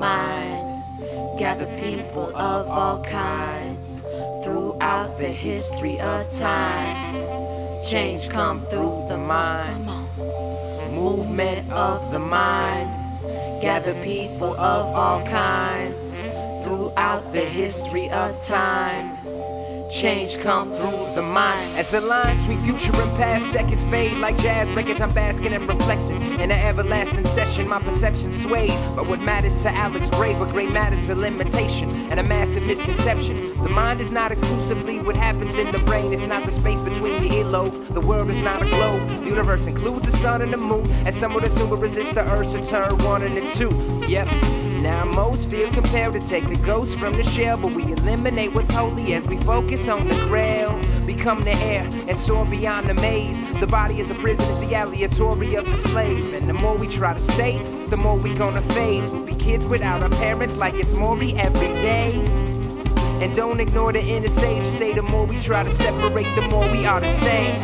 mind. Gather people of all kinds throughout the history of time. Change come through the mind. Movement of the mind. Gather people of all kinds throughout the history of time. Change come through the mind. As the lines between future and past seconds fade like jazz records, I'm basking and reflecting in an everlasting session. My perception swayed by what mattered to Alex Gray, but gray matter's a limitation and a massive misconception. The mind is not exclusively what happens in the brain. It's not the space between the earlobes. The world is not a globe. The universe includes the sun and the moon, and some would assume will resist the urge to turn one into two. Yep. Now most feel compelled to take the ghost from the shell, but we eliminate what's holy as we focus on the grail. Become the air and soar beyond the maze. The body is a prison, it's the aleatory of the slave. And the more we try to stay, it's the more we gonna fade. We'll be kids without our parents like it's Maury every day. And don't ignore the inner sage. Say the more we try to separate, the more we are the same.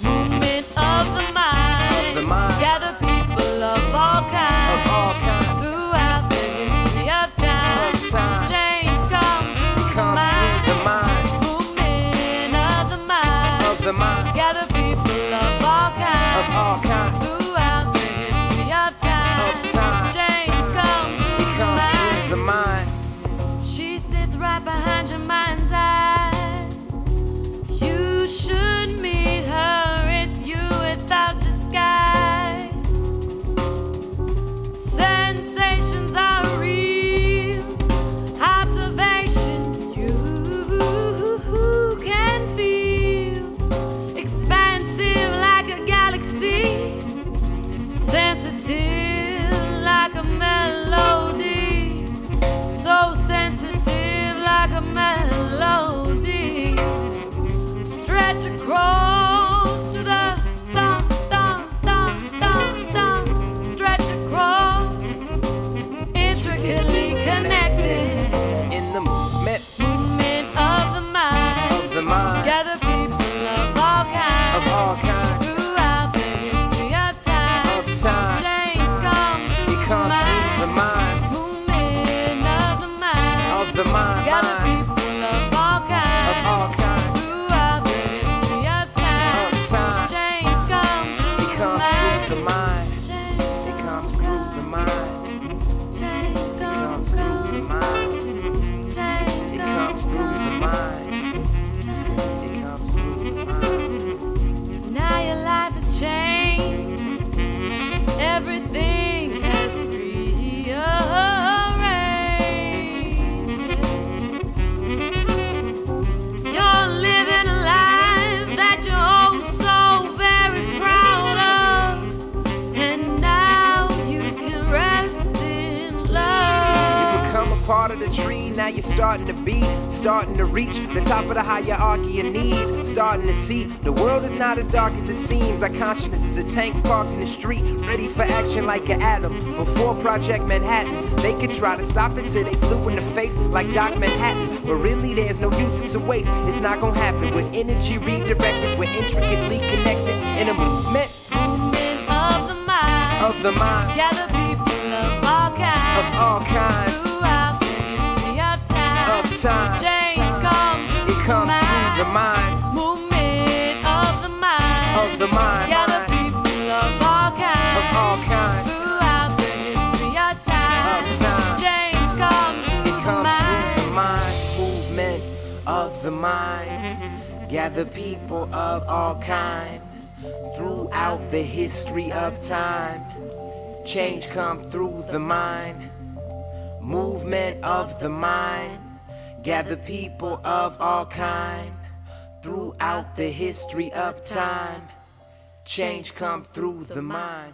Movement of the mind. Of the mind. Gather people of all kinds. Of all kinds. Throughout the history of time. Of time. Change comes through the mind. Movement of the mind. Of the mind. Gather people of all kinds. Of all kinds. Throughout the history of time. Of time. Change comes through the mind. She sits right behind your mind's eye. You should meet her, it's you without disguise. Sensations are real, observations you can feel. Expansive like a galaxy, sensitive like a melody. So sensitive like a melody. Stretch across to the thumb, thumb, thumb, thumb, thumb. Stretch across, intricately connected. In the movement of the mind. of the mind. Gather people of all kinds. Of all kinds. Throughout the history of time. Of time. Change comes through the mind. Movement of the mind. Of the mind. Gather people of all kinds. Of all kinds. Throughout the history of time. Of time. Change comes through the mind. Change It comes through the mind. Change It comes through the mind. Change It comes through the mind. It comes through the mind. Now your life has changed. Everything has rearranged. You're living a life that you're oh so very proud of. And now you can rest in love. You become a part of the tree, now you're starting to reach the top of the hierarchy of needs, starting to see the world is not as dark as it seems. Our consciousness is a tank parked in the street, ready for action like an atom. Before Project Manhattan, they could try to stop it till they blew in the face like Doc Manhattan, but really there's no use, it's a waste. It's not gonna happen with energy redirected, we're intricately connected in a movement of the mind. Of the mind. Gather people of all kinds. Of all kinds. Throughout the history of time. Of time. Change comes It comes through the mind. Movement of the mind. Of the mind. Gather people of all kinds. Of all kinds. Throughout the history of time. Of time. Change comes It comes through the mind. Movement of the mind. Gather people of all kind throughout the history of time. Change come through the mind. Movement of the mind. Gather people of all kind throughout the history of time. Change come through the mind.